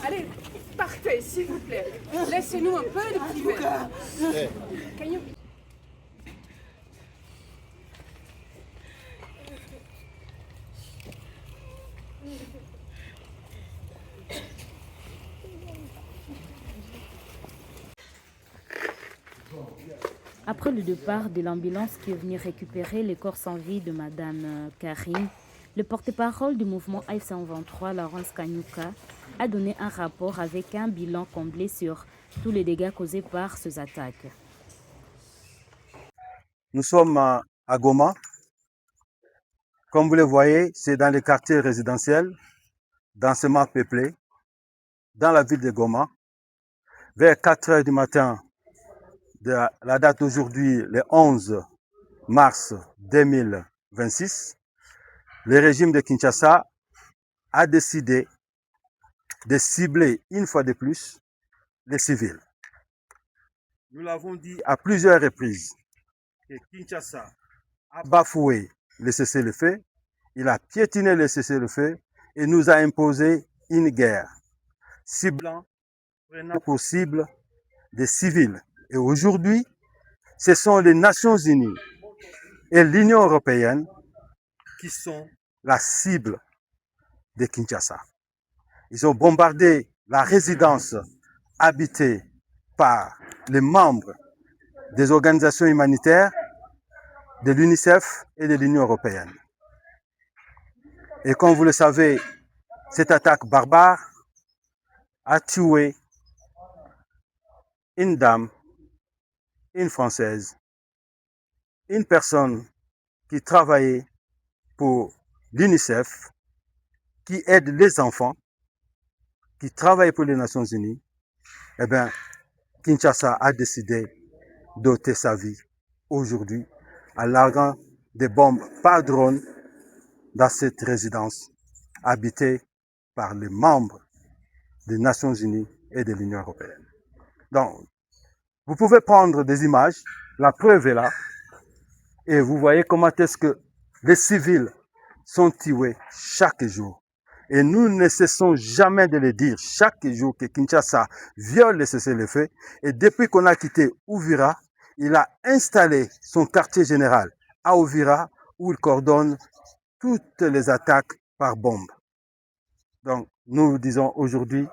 allez, partez, s'il vous plaît. Laissez-nous un peu de privé. Can you... Après le départ de l'ambulance qui est venue récupérer les corps sans vie de Madame Karim, le porte-parole du mouvement F-123, Laurence Kanyuka, a donné un rapport avec un bilan complet sur tous les dégâts causés par ces attaques. Nous sommes à Goma. Comme vous le voyez, c'est dans les quartiers résidentiels, densément peuplés, dans la ville de Goma. Vers 4 heures du matin, de la date d'aujourd'hui, le 11 mars 2026, le régime de Kinshasa a décidé de cibler une fois de plus les civils. Nous l'avons dit à plusieurs reprises que Kinshasa a bafoué le cessez-le-feu, il a piétiné le cessez-le-feu et nous a imposé une guerre, ciblant, prenant pour cible des civils. Et aujourd'hui, ce sont les Nations Unies et l'Union européenne qui sont la cible de Kinshasa. Ils ont bombardé la résidence habitée par les membres des organisations humanitaires, de l'UNICEF et de l'Union européenne. Et comme vous le savez, cette attaque barbare a tué une dame, une Française, une personne qui travaillait pour l'UNICEF, qui aide les enfants, qui travaille pour les Nations Unies. Eh bien, Kinshasa a décidé d'ôter sa vie aujourd'hui en larguant des bombes par drone dans cette résidence habitée par les membres des Nations Unies et de l'Union européenne. Donc, vous pouvez prendre des images, la preuve est là, et vous voyez comment est-ce que les civils sont tués chaque jour. Et nous ne cessons jamais de le dire chaque jour que Kinshasa viole le cessez-le-feu. Et depuis qu'on a quitté Uvira, il a installé son quartier général à Uvira où il coordonne toutes les attaques par bombe. Donc, nous disons aujourd'hui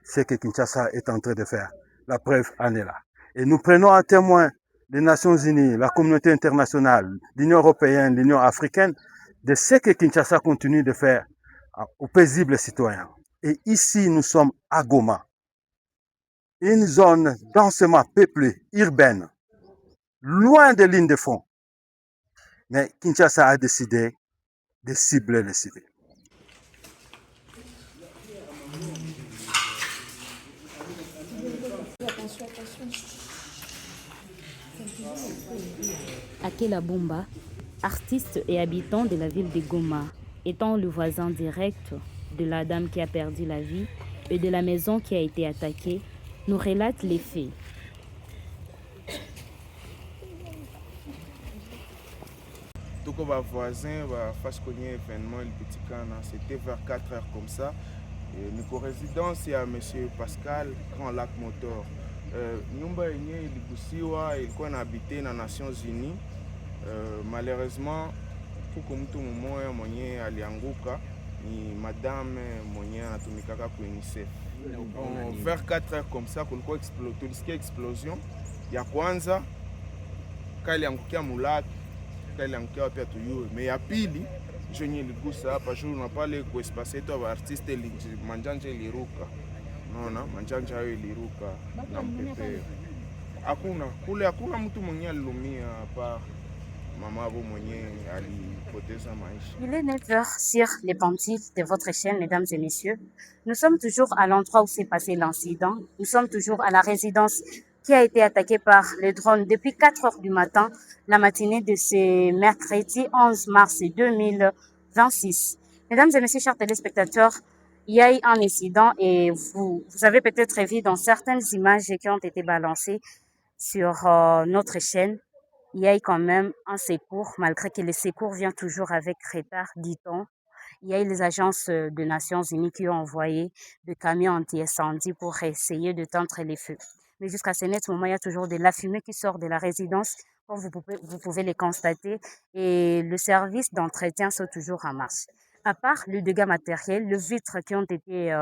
ce que Kinshasa est en train de faire. La preuve en est là. Et nous prenons à témoin les Nations Unies, la communauté internationale, l'Union européenne, l'Union africaine, de ce que Kinshasa continue de faire aux paisibles citoyens. Et ici, nous sommes à Goma, une zone densément peuplée, urbaine, loin des lignes de front. Mais Kinshasa a décidé de cibler les civils. Akela Bomba, artiste et habitant de la ville de Goma, étant le voisin direct de la dame qui a perdu la vie et de la maison qui a été attaquée, nous relate les faits. Tout comme voisin, face cogné événement, c'était vers 4 heures comme ça. Notre résidence, il y a M. Pascal, Grand Lac Motor. Nyumba yenye iligusiwa ilikuwa inhabite na Nations Unies. Malheureusement, kuko mtu mmoja mwenye alianguka ni madame mwenye anatumikaka kwa UNICEF. Vers 4 heures comme ça, kulikuwa tulisikia explosion ya kwanza kali angukia mulaki, kali angukia wapi atuyue. Mais ya pili jenye iligusa hapa juu na pale kwa espace yetu wa artiste manjanja iliruka. Naona manjanja hayo iliruka na mpepeo. Hakuna mtu mwenye alilumia hapa. Il est 9 heures sur les pentifs de votre chaîne, mesdames et messieurs. Nous sommes toujours à l'endroit où s'est passé l'incident. Nous sommes toujours à la résidence qui a été attaquée par les drones depuis 4 heures du matin, la matinée de ce mercredi 11 mars 2026. Mesdames et messieurs, chers téléspectateurs, il y a eu un incident et vous avez peut-être vu dans certaines images qui ont été balancées sur notre chaîne. Il y a eu quand même un secours, malgré que le secours vient toujours avec retard, dit-on. il y a eu les agences des Nations Unies qui ont envoyé des camions anti-incendie pour essayer de tendre les feux. Mais jusqu'à ce net moment, il y a toujours de la fumée qui sort de la résidence, comme vous pouvez les constater, et le service d'entretien sont toujours en marche. À part le dégât matériel, les vitres qui ont été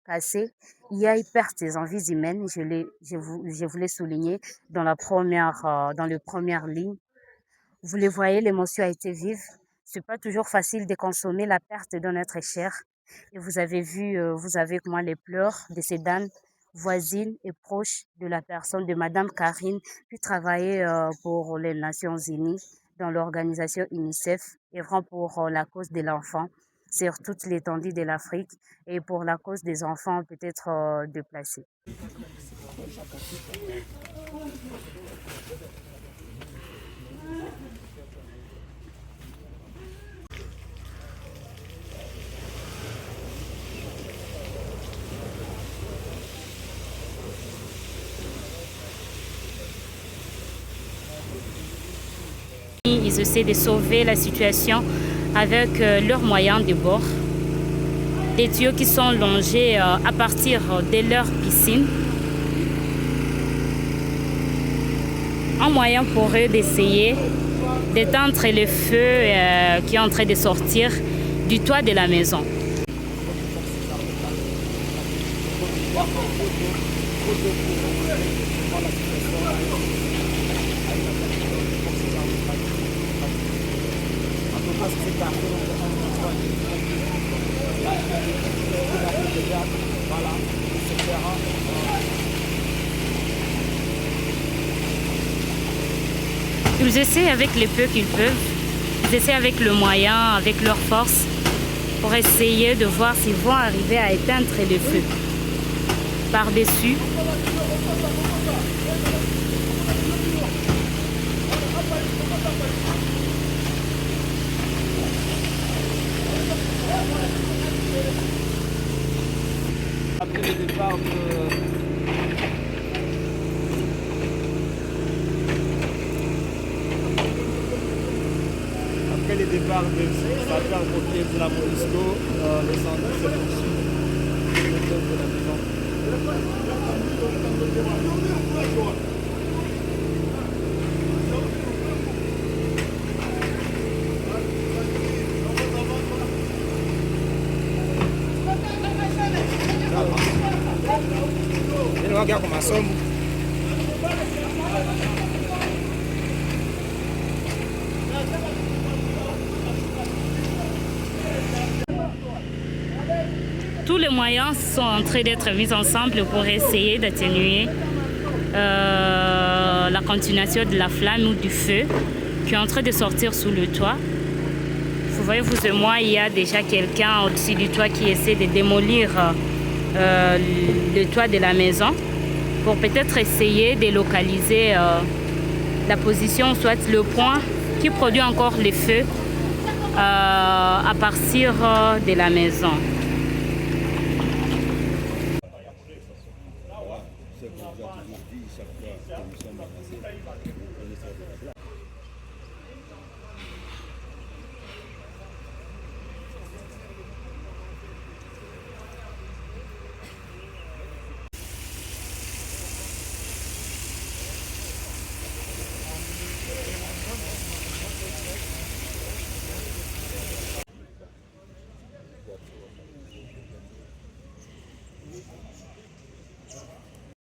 cassées, il y a eu perte des vies humaines, je voulais souligner dans les premières lignes. Vous le voyez, l'émotion a été vive. C'est pas toujours facile de consommer la perte de notre cher. Et vous avez vu, vous avez avec moi les pleurs de ces dames voisines et proches de la personne de Madame Karine, qui travaillait pour les Nations Unies dans l'organisation UNICEF, œuvrant pour la cause de l'enfant sur toute l'étendue de l'Afrique et pour la cause des enfants peut-être déplacés. Ils essaient de sauver la situation avec leurs moyens de bord. Des tuyaux qui sont longés à partir de leur piscine. Un moyen pour eux d'essayer d'éteindre le feu qui est en train de sortir du toit de la maison. Ils essaient avec le peu qu'ils peuvent, ils essaient avec le moyen, avec leur force, pour essayer de voir s'ils vont arriver à éteindre le feu. Par-dessus, après le départ de sapeurs-pompiers de la Monisco, l'incendie s'est poursuivi de la maison. Regarde comment ça. tous les moyens sont en train d'être mis ensemble pour essayer d'atténuer la continuation de la flamme ou du feu qui est en train de sortir sous le toit. Vous voyez, vous et moi, il y a déjà quelqu'un au-dessus du toit qui essaie de démolir le toit de la maison pour peut-être essayer de localiser la position, soit le point qui produit encore le feu à partir de la maison.